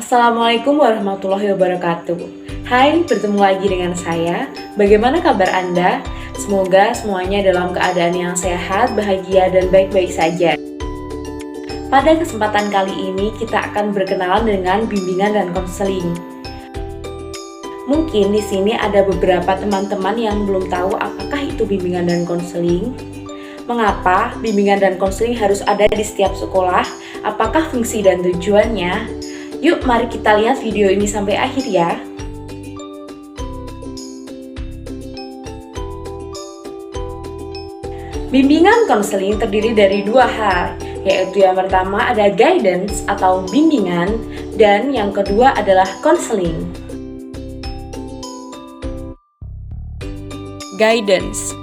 Assalamualaikum warahmatullahi wabarakatuh. Hai, bertemu lagi dengan saya. Bagaimana kabar Anda? Semoga semuanya dalam keadaan yang sehat, bahagia, dan baik-baik saja. Pada kesempatan kali ini kita akan berkenalan dengan bimbingan dan konseling. Mungkin di sini ada beberapa teman-teman yang belum tahu apakah itu bimbingan dan konseling. Mengapa bimbingan dan konseling harus ada di setiap sekolah? Apakah fungsi dan tujuannya? Yuk, mari kita lihat video ini sampai akhir ya. Bimbingan konseling terdiri dari dua hal, yaitu yang pertama ada guidance atau bimbingan, dan yang kedua adalah konseling. Guidance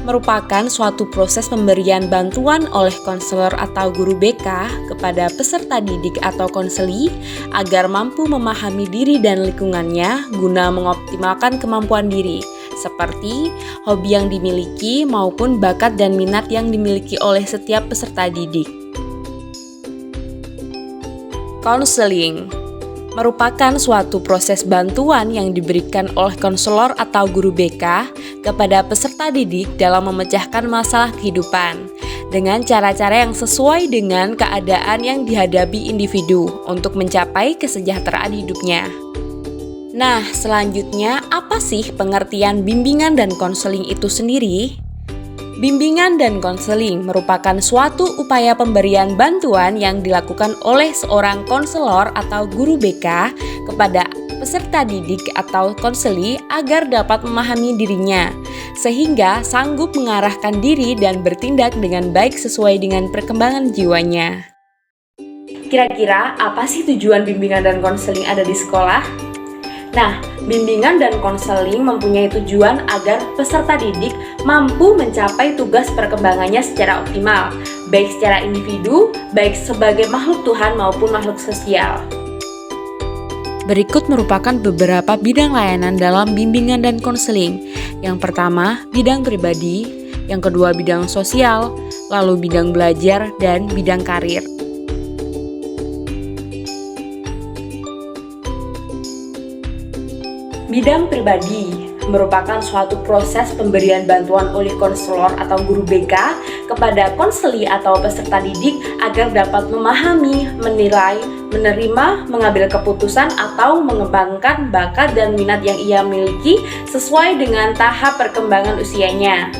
merupakan suatu proses pemberian bantuan oleh konselor atau guru BK kepada peserta didik atau konseli agar mampu memahami diri dan lingkungannya guna mengoptimalkan kemampuan diri, seperti hobi yang dimiliki maupun bakat dan minat yang dimiliki oleh setiap peserta didik. Konseling merupakan suatu proses bantuan yang diberikan oleh konselor atau guru BK kepada peserta didik dalam memecahkan masalah kehidupan dengan cara-cara yang sesuai dengan keadaan yang dihadapi individu untuk mencapai kesejahteraan hidupnya. Nah, selanjutnya apa sih pengertian bimbingan dan konseling itu sendiri? Bimbingan dan konseling merupakan suatu upaya pemberian bantuan yang dilakukan oleh seorang konselor atau guru BK kepada peserta didik atau konseli agar dapat memahami dirinya, sehingga sanggup mengarahkan diri dan bertindak dengan baik sesuai dengan perkembangan jiwanya. Kira-kira apa sih tujuan bimbingan dan konseling ada di sekolah? Nah, bimbingan dan konseling mempunyai tujuan agar peserta didik mampu mencapai tugas perkembangannya secara optimal, baik secara individu, baik sebagai makhluk Tuhan maupun makhluk sosial. Berikut merupakan beberapa bidang layanan dalam bimbingan dan konseling. Yang pertama, bidang pribadi, yang kedua bidang sosial, lalu bidang belajar, dan bidang karir. Bidang pribadi merupakan suatu proses pemberian bantuan oleh konselor atau guru BK kepada konseli atau peserta didik agar dapat memahami, menilai, menerima, mengambil keputusan atau mengembangkan bakat dan minat yang ia miliki sesuai dengan tahap perkembangan usianya.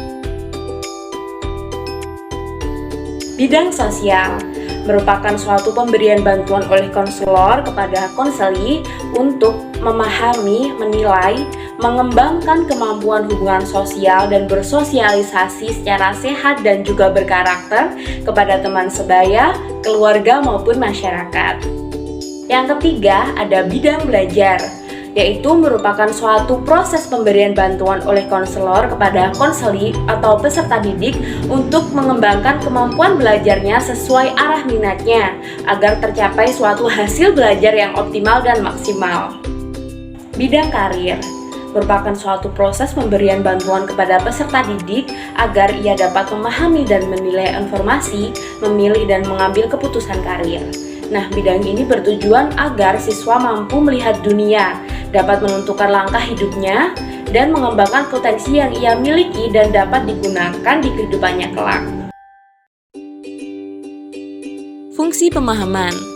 Bidang sosial merupakan suatu pemberian bantuan oleh konselor kepada konseli untuk memahami, menilai, mengembangkan kemampuan hubungan sosial dan bersosialisasi secara sehat dan juga berkarakter kepada teman sebaya, keluarga maupun masyarakat. Yang ketiga ada bidang belajar, yaitu merupakan suatu proses pemberian bantuan oleh konselor kepada konseli atau peserta didik untuk mengembangkan kemampuan belajarnya sesuai arah minatnya agar tercapai suatu hasil belajar yang optimal dan maksimal. Bidang karir merupakan suatu proses pemberian bantuan kepada peserta didik agar ia dapat memahami dan menilai informasi, memilih dan mengambil keputusan karir. Nah, bidang ini bertujuan agar siswa mampu melihat dunia, dapat menentukan langkah hidupnya, dan mengembangkan potensi yang ia miliki dan dapat digunakan di kehidupannya kelak. Fungsi pemahaman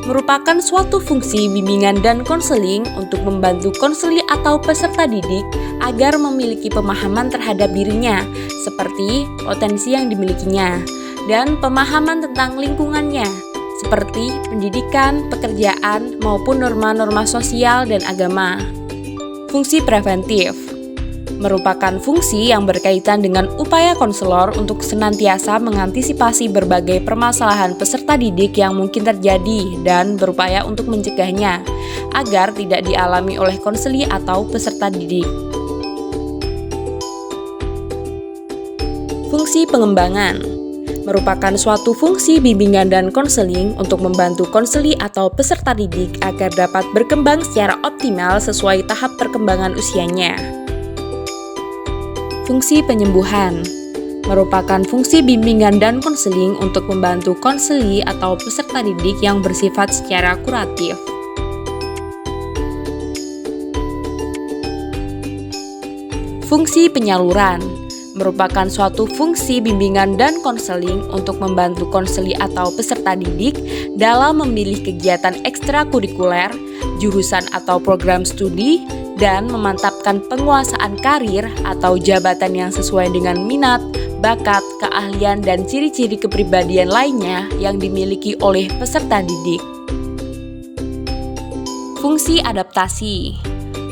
merupakan suatu fungsi bimbingan dan konseling untuk membantu konseli atau peserta didik agar memiliki pemahaman terhadap dirinya, seperti potensi yang dimilikinya, dan pemahaman tentang lingkungannya, seperti pendidikan, pekerjaan, maupun norma-norma sosial dan agama. Fungsi preventif merupakan fungsi yang berkaitan dengan upaya konselor untuk senantiasa mengantisipasi berbagai permasalahan peserta didik yang mungkin terjadi dan berupaya untuk mencegahnya agar tidak dialami oleh konseli atau peserta didik. Fungsi pengembangan merupakan suatu fungsi bimbingan dan konseling untuk membantu konseli atau peserta didik agar dapat berkembang secara optimal sesuai tahap perkembangan usianya. Fungsi penyembuhan merupakan fungsi bimbingan dan konseling untuk membantu konseli atau peserta didik yang bersifat secara kuratif. Fungsi penyaluran merupakan suatu fungsi bimbingan dan konseling untuk membantu konseli atau peserta didik dalam memilih kegiatan ekstrakurikuler, jurusan atau program studi, dan memantapkan penguasaan karir atau jabatan yang sesuai dengan minat, bakat, keahlian, dan ciri-ciri kepribadian lainnya yang dimiliki oleh peserta didik. Fungsi adaptasi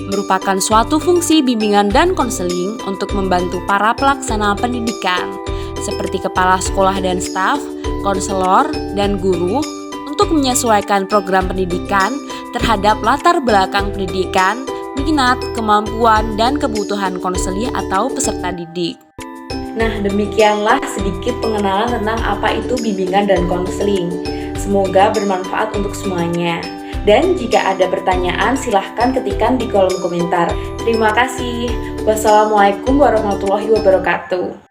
merupakan suatu fungsi bimbingan dan konseling untuk membantu para pelaksana pendidikan, seperti kepala sekolah dan staf, konselor, dan guru, untuk menyesuaikan program pendidikan terhadap latar belakang pendidikan, minat, kemampuan, dan kebutuhan konseli atau peserta didik. Nah, demikianlah sedikit pengenalan tentang apa itu bimbingan dan konseling. Semoga bermanfaat untuk semuanya. Dan jika ada pertanyaan, silahkan ketikkan di kolom komentar. Terima kasih. Wassalamualaikum warahmatullahi wabarakatuh.